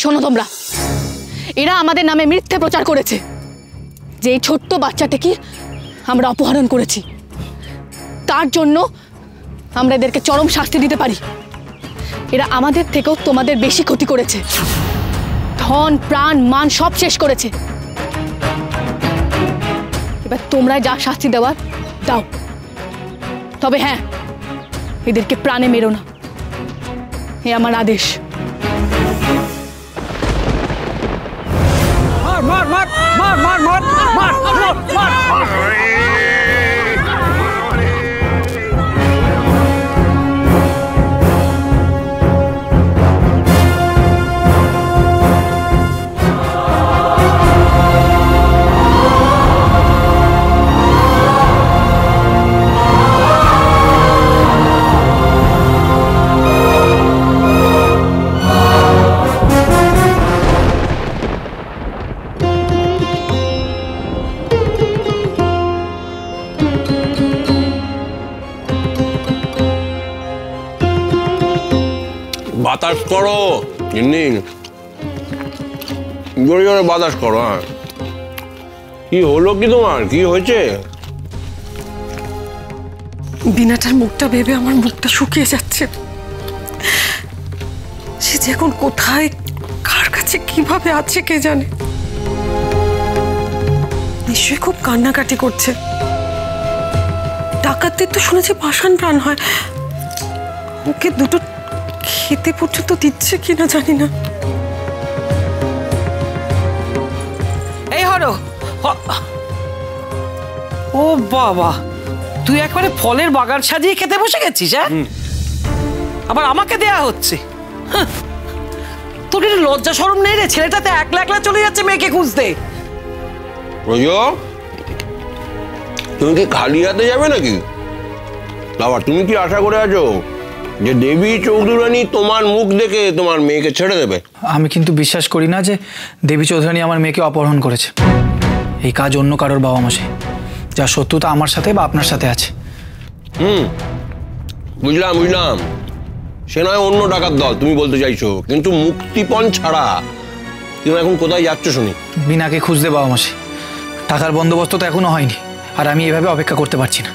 শোনো তোমরা, এরা আমাদের নামে মিথ্যে প্রচার করেছে যে এই ছোট্ট বাচ্চাটাকে আমরা অপহরণ করেছি। তার জন্য আমরা এদেরকে চরম শাস্তি দিতে পারি। এরা আমাদের থেকেও তোমাদের বেশি ক্ষতি করেছে, ধন প্রাণ মান সব শেষ করেছে। এবার তোমরা যা শাস্তি দেওয়ার দাও, তবে হ্যাঁ, এদেরকে প্রাণে মেরো না, এ আমার আদেশ। মার মার মার মার মার মার মার মার। বাতাস করো গিন্নি, জোরে জোরে বাতাস করো। হ্যাঁ, কি হলো, কি তোমার কি হয়েছে? বিনাটার মুখটা ভেবে আমার মুখটা শুকিয়ে যাচ্ছে। সে যে এখন কোথায়, কার কাছে, কিভাবে আছে কে জানে। নিশ্চয়ই খুব কান্নাকাটি করছে। ডাকাতদের তো শুনেছি পাষাণ প্রাণ হয়, ওকে দুটো খেতে পর্যন্ত দিচ্ছে কিনা জানি না। এই হলো, ও বাবা, তুই একবারে ফলের বাগান সাজিয়ে খেতে বসে গেছিস? হ্যাঁ, আবার আমাকে দেয়া হচ্ছে। তোর একটু লজ্জা শরম নেই রে? ছেলেটাতে একলা একলা চলে যাচ্ছে মেয়েকে খুঁজতে। তুমি কি খালি হাতে যাবে নাকি? বাবা, তুমি কি আশা করে আছো যে দেবী চৌধুরানী তোমার মুখ দেখে তোমার মেয়েকে ছেড়ে দেবে? আমি কিন্তু বিশ্বাস করি না যে দেবী চৌধুরানী আমার মেয়েকে অপহরণ করেছে। এই কাজ অন্য কারোর বাবা মশাই, যা শত্রুতা আমার সাথে বা আপনার সাথে আছে। বুঝলাম বুঝলাম, সে নয় অন্য ডাকাত দল তুমি বলতে চাইছো, কিন্তু মুক্তিপণ ছাড়া তুমি এখন কোথায় যাচ্ছ শুনি? বিনাকে খুঁজতে বাবা মশাই। টাকার বন্দোবস্ত তো এখনো হয়নি, আর আমি এভাবে অপেক্ষা করতে পারছি না।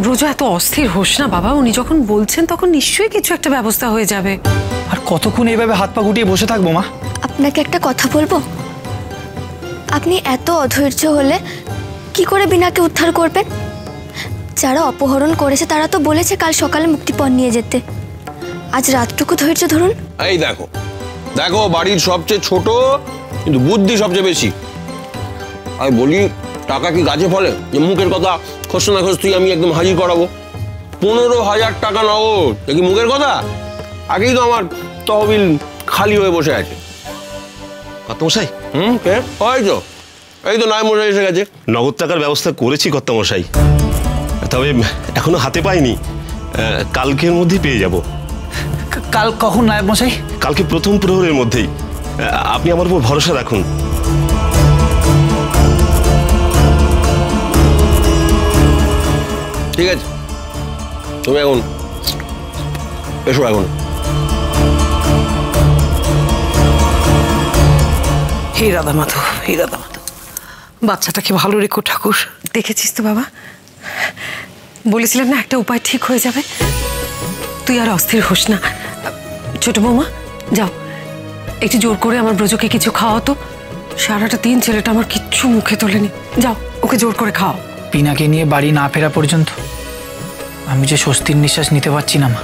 ব্রজ এত অস্থির হোস না বাবা, উনি যখন বলছেন তখন নিশ্চয়ই কিছু একটা ব্যবস্থা হয়ে যাবে। আর কতক্ষণ এইভাবে হাত পা গুটিয়ে বসে থাকবো মা? আপনাকে একটা কথা বলবো, আপনি এত অধৈর্য হলে কি করে বিনাকে উদ্ধার করবেন? যারা অপহরণ করেছে তারা তো বলেছে কাল সকালে মুক্তিপণ নিয়ে যেতে। আজ রাতটুকু ধৈর্য ধরুন। এই দেখো দেখো, বাড়ির সবচেয়ে ছোট কিন্তু বুদ্ধি সবচেয়ে বেশি। আমি বলি, টাকা কি গাছে ফলে যে মুখের কথা খোঁজ না খোঁজ তুই আমি একদম হাজির করাবো? 15,000 টাকা নগদ, কি মুখের কথা? আগেই তো আমার তহবিল খালি হয়ে বসে আছে। কর্তামশাই, কে হয়তো এই তো নয় মশাই এসে গেছে। নগদ টাকার ব্যবস্থা করেছি কর্তামশাই, তবে এখনো হাতে পাইনি। কালকের মধ্যেই পেয়ে যাব। কাল কখন নায়ব মশাই? কালকে প্রথম প্রহরের মধ্যেই। আপনি আমার উপর ভরসা রাখুন। ঠিক আছে, তুমি এখন এসো। এখন হে রাধা মাধব, হে রাধা মাধব, বাচ্চাটাকে ভালো রেখো ঠাকুর। দেখেছিস তো বাবা, বলেছিলাম না একটা উপায় ঠিক হয়ে যাবে। তুই আর অস্থির হোস না। ছোট বৌমা, যাও একটু জোর করে আমার ব্রজকে কিছু খাওয়া তো। সারাটা দিন ছেলেটা আমার কিচ্ছু মুখে তোলেনি। যাও ওকে জোর করে খাও। বিনাকে নিয়ে বাড়ি না ফেরা পর্যন্ত আমি যে স্বস্তির নিঃশ্বাস নিতে পারছি না মা।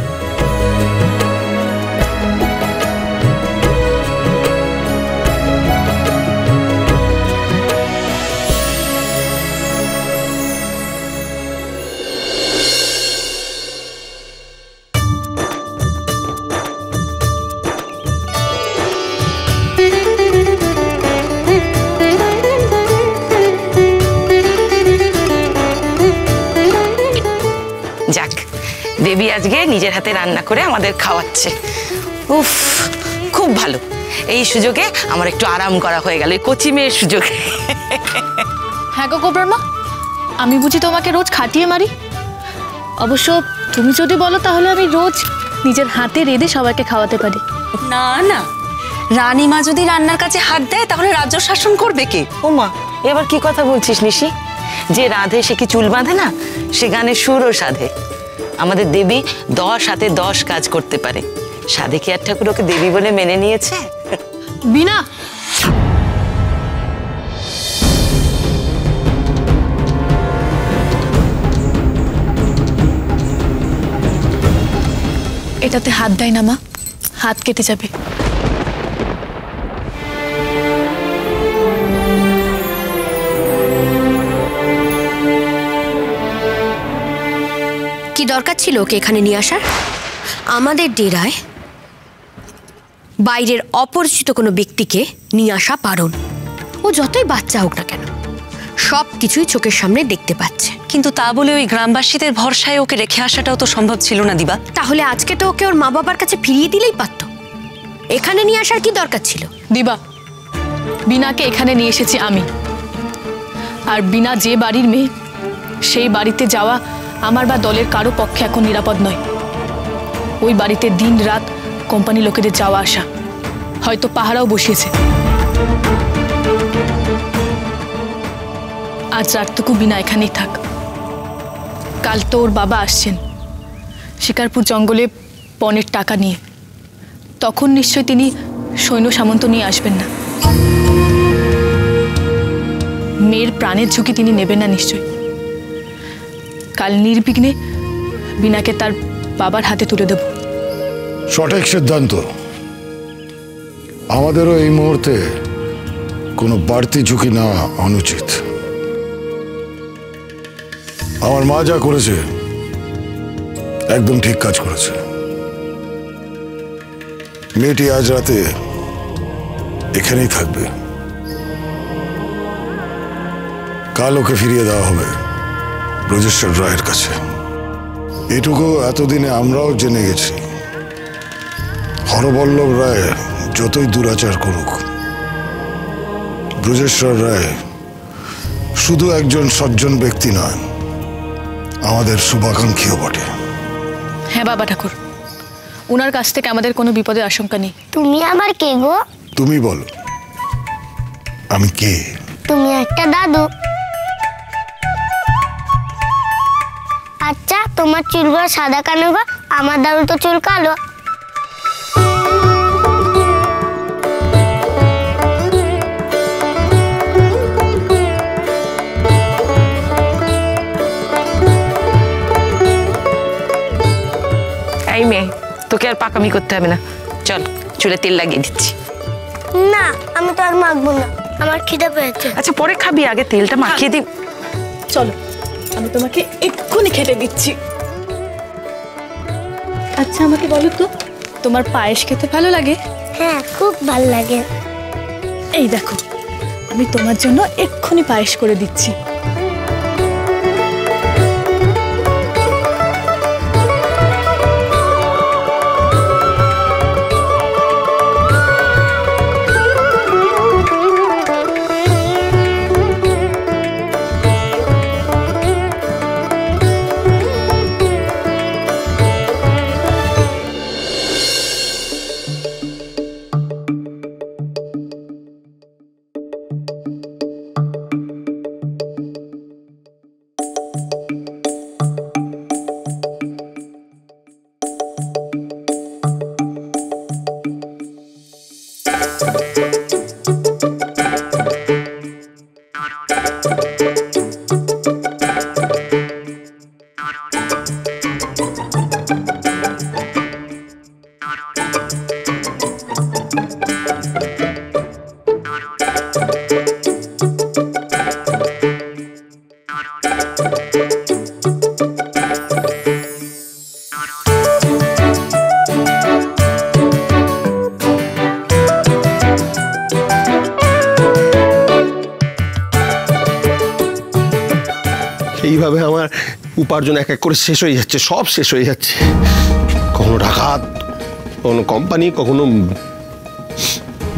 যাক, দেবী আজকে নিজের হাতে রান্না করে আমাদের খাওয়াচ্ছে। উফ, খুব ভালো। এই সুযোগে আমার একটু আরাম করা হয়ে গেল, এই কচি মেয়ের সুযোগে। হ্যাঁ গো গোবরার মা, আমি বুঝি তোমাকে রোজ খাটিয়ে মারি? অবশ্য তুমি যদি বলো তাহলে আমি রোজ নিজের হাতে রেঁধে সবাইকে খাওয়াতে পারি। না না, রানীমা যদি রান্নার কাছে হাত দেয় তাহলে রাজ্য শাসন করবে কে? ও মা, এবার কি কথা বলছিস নিশি? যে রাধে সে কি চুল বাঁধে না? সে গানে সুরও সাধে। আমাদের দেবী 10 হাতে 10 কাজ করতে পারে। সাধে কি আর ঠাকুর ওকে দেবী বলে মেনে নিয়েছে? বিনা, এটাতে হাত দেয় না মা, হাত কেটে যাবে। কি দরকার ছিল ওকে এখানে নিয়ে আসার? আমাদের ডেরায় বাইরের অপরিচিত কোনো ব্যক্তিকে নিয়ে আসা বারণ। ও যতই বাচ্চা হোক না কেন, সব কিছুই চোখের সামনে দেখতে পাচ্ছে। কিন্তু তা বলে ওই গ্রামবাসীদের ভরসায় ওকে রেখে আসাটাও তো সম্ভব ছিল না দিবা। তাহলে আজকে তো ওকে ওর মা বাবার কাছে ফিরিয়ে দিলেই পারত। এখানে নিয়ে আসার কি দরকার ছিল? দিবা, বিনাকে এখানে নিয়ে এসেছি আমি। আর বিনা যে বাড়ির মেয়ে, সেই বাড়িতে যাওয়া আমার বা দলের কারো পক্ষে এখন নিরাপদ নয়। ওই বাড়িতে দিন রাত কোম্পানি লোকেদের যাওয়া আসা, হয়তো পাহারাও বসিয়েছে। আজ রাতটুকু বিনা এখানেই থাক। কাল তো ওর বাবা আসছেন শিকারপুর জঙ্গলে পণের টাকা নিয়ে। তখন নিশ্চয় তিনি সৈন্য সামন্ত নিয়ে আসবেন না। মেয়ের প্রাণের ঝুঁকি তিনি নেবেন না নিশ্চয়। কাল নির্বিঘ্নে বিনাকে তার বাবার হাতে তুলে দেব। সঠিক সিদ্ধান্ত। আমাদেরও এই মুহূর্তে কোনো বাড়তি ঝুঁকি নেওয়া অনুচিত। আমার মা যা করেছে একদম ঠিক কাজ করেছে। মেয়েটি আজ রাতে এখানেই থাকবে। কাল ওকে ফিরিয়ে দেওয়া হবে ব্রজেশ্বর রায়ের কাছে। এটুকু এতদিনে আমরাও জেনে গেছি, হরবল্লভ রায় যতই দুরাচার করুক, ব্রজেশ্বর রায় শুধু একজন সজ্জন ব্যক্তি নয়, আমাদের শুভাকাঙ্ক্ষীও বটে। হ্যাঁ বাবা ঠাকুর, ওনার কাছ থেকে আমাদের কোনো বিপদের আশঙ্কা নেই। তুমি আবার কে গো? তুমি বলো আমি কে? তুমি একটা দাদু। আচ্ছা, তোমার চুলগুলো সাদা কেন গো? আমার দাদু তো চুল কালো। এই মেয়ে, তোকে আর পাকামি করতে হবে না, চল চুলে তেল লাগিয়ে দিচ্ছি। না, আমি তো আর মাখবো না, আমার খিদে পেয়েছে। আচ্ছা পরে খাবি, আগে তেলটা মাখিয়ে দিই। চলো, আমি তোমাকে এক্ষুনি খেতে দিচ্ছি। আচ্ছা আমাকে বলো তো, তোমার পায়েস খেতে ভালো লাগে? হ্যাঁ, খুব ভালো লাগে। এই দেখো, আমি তোমার জন্য এক্ষুনি পায়েস করে দিচ্ছি। এইভাবে আমার উপার্জন এক এক করে শেষ হয়ে যাচ্ছে, সব শেষ হয়ে যাচ্ছে। কখনো ডাকাত, কখনো কোম্পানি, কখনো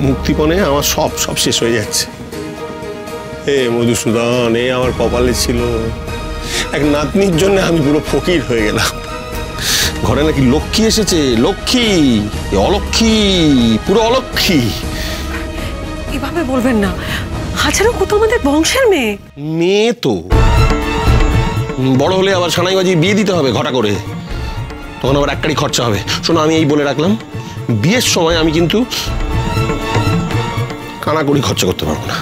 মুক্তিপণে, আমার সব সব শেষ হয়ে যাচ্ছে। এ মধুসূদন, এ আমার কপালে ছিল। এক নাতনির জন্য আমি পুরো ফকির হয়ে গেলাম। ঘরে নাকি লক্ষ্মী এসেছে। লক্ষ্মী, অলক্ষ্মী, পুরো অলক্ষ্মী। এভাবে বলবেন না, হাজারও কত আমাদের বংশের মেয়ে। মেয়ে তো বড় হলে আবার সানাই বাজি বিয়ে দিতে হবে ঘটা করে, তখন আবার একটারই খরচা হবে। শোনো, আমি এই বলে রাখলাম, বিয়ের সময় আমি কিন্তু কানাকড়ি খরচা করতে পারবো না।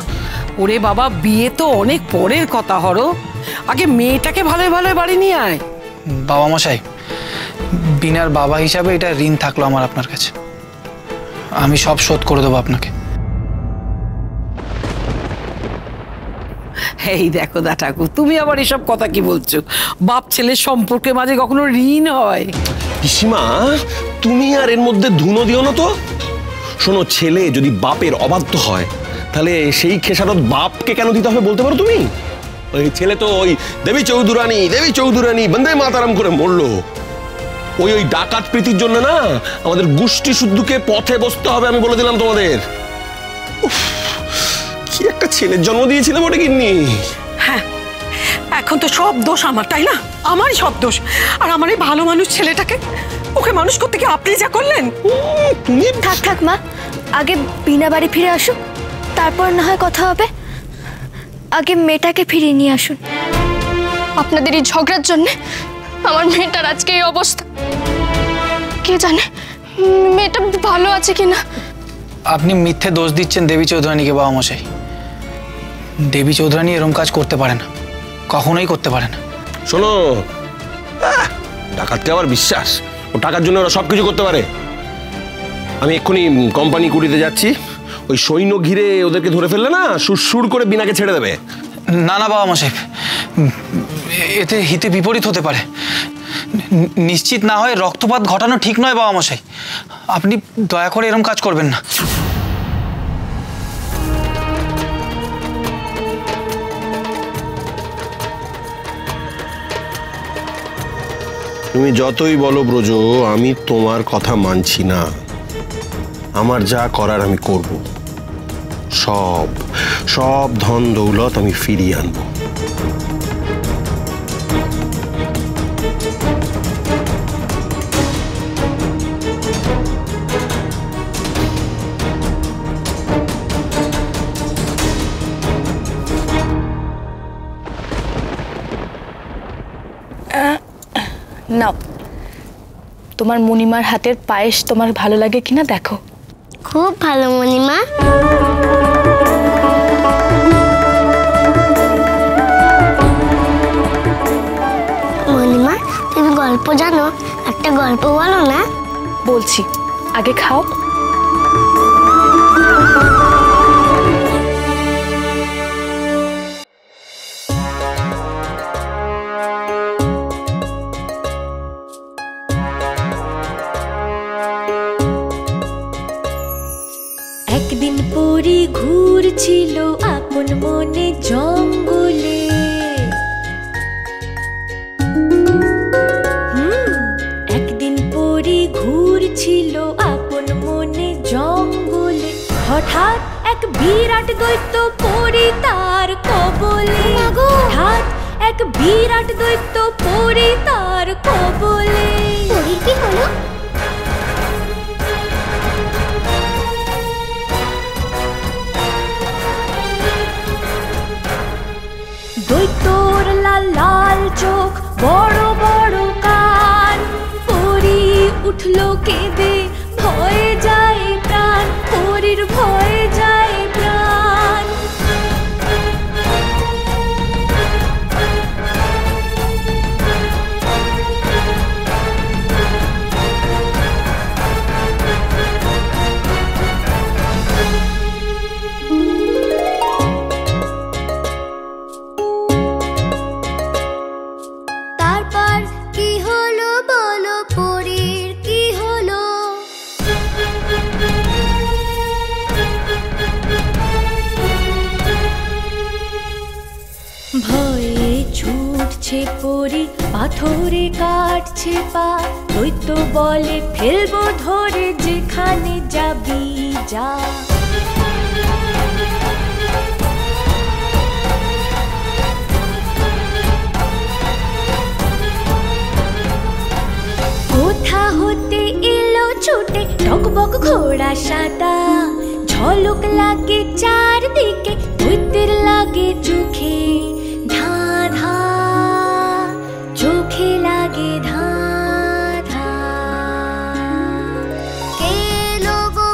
ওরে বাবা, বিয়ে তো অনেক পরের কথা। হরো, আগে মেয়েটাকে ভালো ভালো বাড়ি নিয়ে আয়। বাবা মশাই, বিনার বাবা হিসাবে এটা ঋণ থাকলো আমার আপনার কাছে, আমি সব শোধ করে দেবো আপনাকে। এই দেখো দা ঠাকুর, তুমি আবার এসব কথা কি বলছো? বাপ ছেলের সম্পর্কের মাঝে কখনো ঋণ হয়? পিসিমা, তুমি আর এর মধ্যে ধুনো দিও না তো। শোনো, ছেলে যদি বাপের অবাধ্য হয় তাহলে সেই খেসারত বাপকে কেন দিতে হবে বলতে পারো তুমি? ওই ছেলে তো ওই দেবী চৌধুরানী বন্দে মাতারাম করে মরলো। ওই ডাকাত প্রীতির জন্য না আমাদের গোষ্ঠী শুদ্ধকে পথে বসতে হবে, আমি বলে দিলাম তোমাদের। কি একটা ছেলের জন্ম দিয়েছিলাম ওটা কিন্নি। হ্যাঁ, এখন তো সব দোষ আমার, তাই না? আমারই সব দোষ। আর আমার এই ভালো মানুষ ছেলেটাকে, ওকে মানুষ করতে কি আপনি যা করলেন? তুমি থাক মা, আগে বিনা বাড়ি ফিরে আসুন, তারপর না হয় কথা হবে। আগে মেয়েটাকে ফিরিয়ে নিয়ে আসুন। আপনাদের এই ঝগড়ার জন্য আমার মেয়েটার আজকে এই অবস্থা। কে জানে মেয়েটা ভালো আছে কিনা। আপনি মিথ্যে দোষ দিচ্ছেন দেবী চৌধুরানীকে বাবা মশাই। দেবী চৌধুরানী এরকম কাজ করতে পারে না, কখনোই করতে পারে না। শোনো, ডাকাতকে আবার বিশ্বাস, ও টাকার জন্য ওরা সবকিছু করতে পারে। আমি এক্ষুনি কোম্পানি কুড়িতে যাচ্ছি, ওই সৈন্য ঘিরে ওদেরকে ধরে ফেললে না সুর করে বিনাকে ছেড়ে দেবে। না না বাবা মশাই, এতে হিতে বিপরীত হতে পারে। নিশ্চিত না হয় রক্তপাত ঘটানো ঠিক নয় বাবা মশাই, আপনি দয়া করে এরকম কাজ করবেন না। তুমি যতই বলো ব্রজ, আমি তোমার কথা মানছি না। আমার যা করার আমি করব, সব সব ধন দৌলত আমি ফিরিয়ে আনবো। নাও, তোমার মণিমার হাতের পায়েস তোমার ভালো লাগে কিনা দেখো। খুব ভালো মণিমা। মণিমা, তুমি গল্প জানো? একটা গল্প বলো না। বলছি, আগে খাও। একদিন পরি ঘুরছিল আপন মনে জঙ্গলে। একদিন পরি ঘুরছিল আপন মনে জঙ্গলে। হঠাৎ এক বিরাট দৈত্য পরি তার কবলে। হঠাৎ এক বিরাট দৈত্য পরি তার কবলে। পরি কি হলো? দৈত্যর লাল লাল চোখ, বড় বড় কান। পরি উঠল কেঁদে, ভয়ে যায় প্রাণ। পরির ভয়ে যায় প্রাণ। তারপর কি হলো বলো, পরীর কি হলো? ভয়ে ছুটছে পরি, পাথরে কাটছে পা। দৈত্য বলে ফেলবো ধরে, যেখানে যাবি যা। কোথা হতে এলো ছুটে টকবক ঘোড়া সাদা, ঝলক লাগে চারদিকে দৈত্যের লাগে চোখে, ধা ধা চোখে লাগে ধা ধা। কে লোগো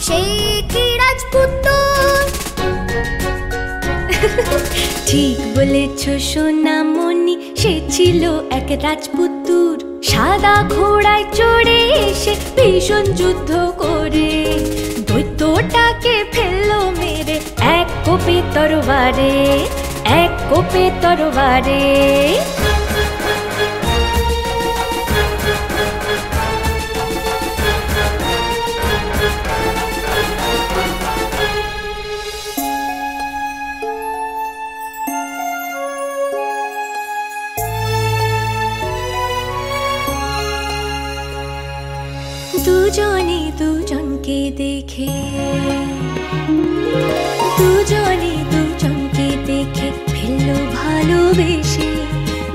সেই কি রাজপুত্তর? ঠিক বলেছ সোনামণি, সে ছিল এক রাজপুত্তুর, সাদা ঘোড়ায় চড়ে এসে ভীষণ যুদ্ধ করে দৈত্যটাকে ফেললো মেরে এক কোপে তরবারে, এক কোপে তরবারে। দুজনে দুজনকে দেখে, দুজনে দুজনকে দেখে ফেললো ভালোবেসে,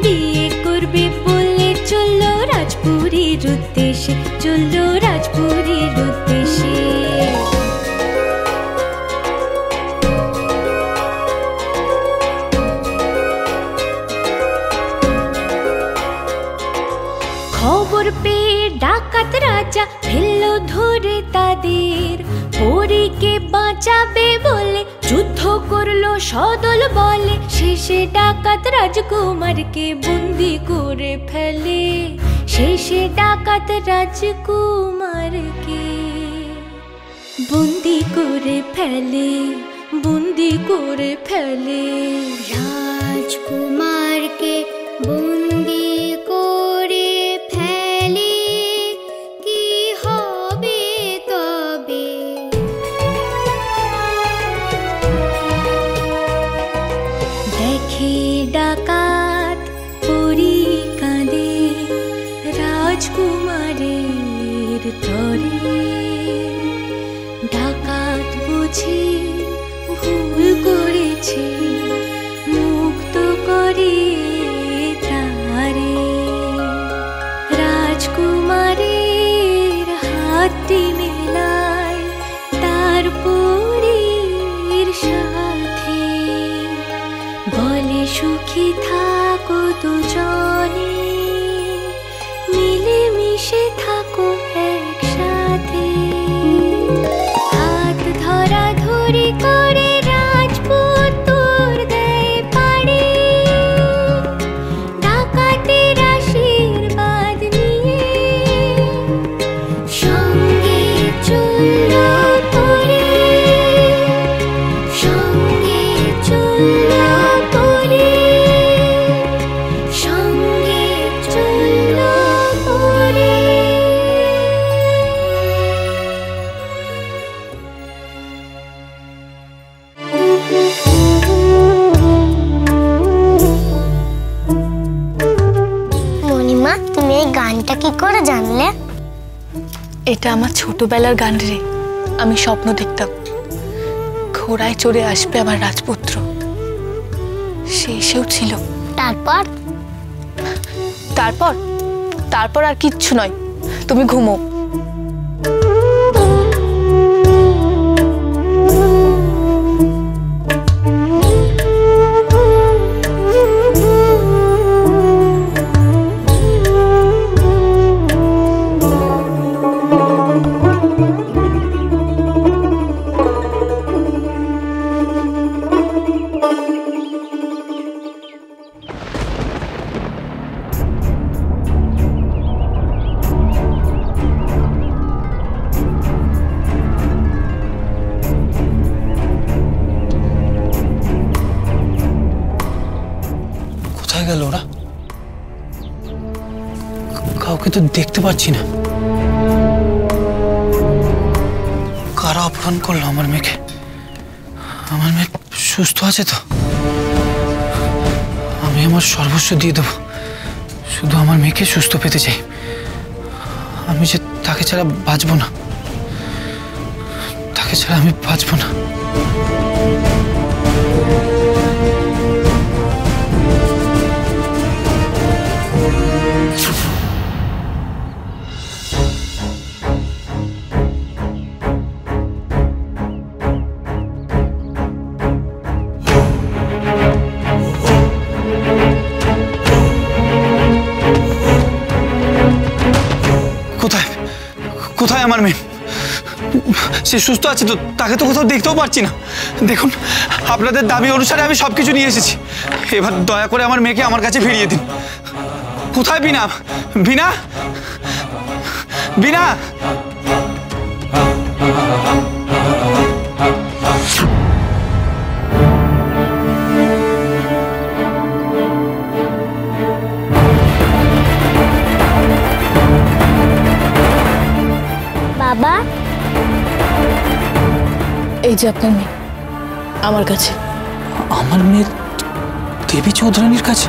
বিয়ে করবে বলে চললো রাজপুরীর উদ্দেশ্যে, চললো রাজপুরীর উদ্দেশ্যে। খবর পেয়ে ডাকাত রাজা ফেললো ধরে তাদের, পরীকে বাঁচাবে বলে যুদ্ধ করলো সদল বলে, শেষে ডাকাত রাজকুমারকে বন্দি করে ফেলে, শেষে ডাকাত রাজকুমারকে বন্দি করে ফেলে, বন্দি করে ফেলে। রাজকুমারকে বন্দি করে ফেলে, কি হবে তবে? দেখে ডাকাত পরি কাঁদে রাজকুমারের তরে, ডাকাত বুঝি ভুল করেছে, মুক্ত করে তারে। রাজকুমারের হাতটি মেলায় তার পরীর সাথে, বলে সুখী থাকো দুজনে, মিলে মিশে থাকো একসাথে। হাত ধরা ধরি করে রাজপুত্তর দেয় পাড়ি, ডাকাতের আশীর্বাদ নিয়ে সঙ্গে চলল পরে, সঙ্গে চলল পরে, সঙ্গে চলল পরে। মণিমা, তুমি এই গানটা কি করে জানলে? এটা আমার ছোটবেলার গান রে। আমি স্বপ্ন দেখতাম ঘোড়ায় চড়ে আসবে আমার রাজপুত্র, সে এসেও ছিল। তারপর? তারপর তারপর আর কিচ্ছু নয়, তুমি ঘুমো। গেল ওরা? কাউকে তো দেখতে পাচ্ছি না। কারা অপহরণ করলো আমার মেয়েকে? আমার মেয়ে সুস্থ আছে তো? আমি আমার সর্বস্ব দিয়ে দেবো, শুধু আমার মেয়েকে সুস্থ পেতে চাই। আমি যে তাকে ছাড়া বাঁচবো না, তাকে ছাড়া আমি বাঁচবো না। কোথায় কোথায় আমার মেয়ে? সে সুস্থ আছে তো? তাকে তো কোথাও দেখতেও পাচ্ছি না। দেখুন, আপনাদের দাবি অনুসারে আমি সবকিছু নিয়ে এসেছি। এবার দয়া করে আমার মেয়েকে আমার কাছে ফিরিয়ে দিন। কোথায় বিনা? বিনা, বিনা। বাবা, এই যে আপনার মেয়ে আমার কাছে। আমার মেয়ে দেবী চৌধুরানীর কাছে?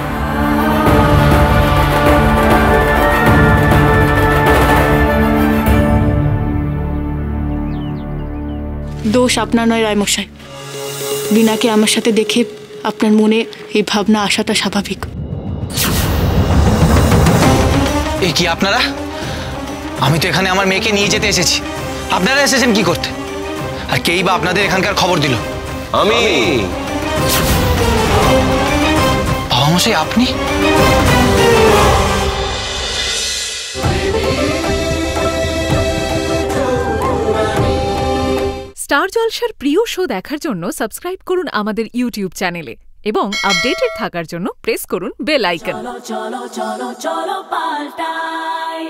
দোষ আপনার নয় রায়মশাই। বিনাকে আমার সাথে দেখে আপনার মনে এই ভাবনা আসাটা স্বাভাবিক। এ কি আপনারা? আমি তো এখানে আমার মেয়েকে নিয়ে যেতে এসেছি, আপনারা এসেছেন কি করতে? আর কেই বা আপনাদের এখানকার খবর দিল? আমি। বাবা মশাই, আপনি? স্টার জলসার প্রিয় শো দেখার জন্য সাবস্ক্রাইব করুন আমাদের ইউটিউব চ্যানেলে এবং আপডেটেড থাকার জন্য প্রেস করুন বেল আইকন। চলো চলো চলো চলো পাল্টাই।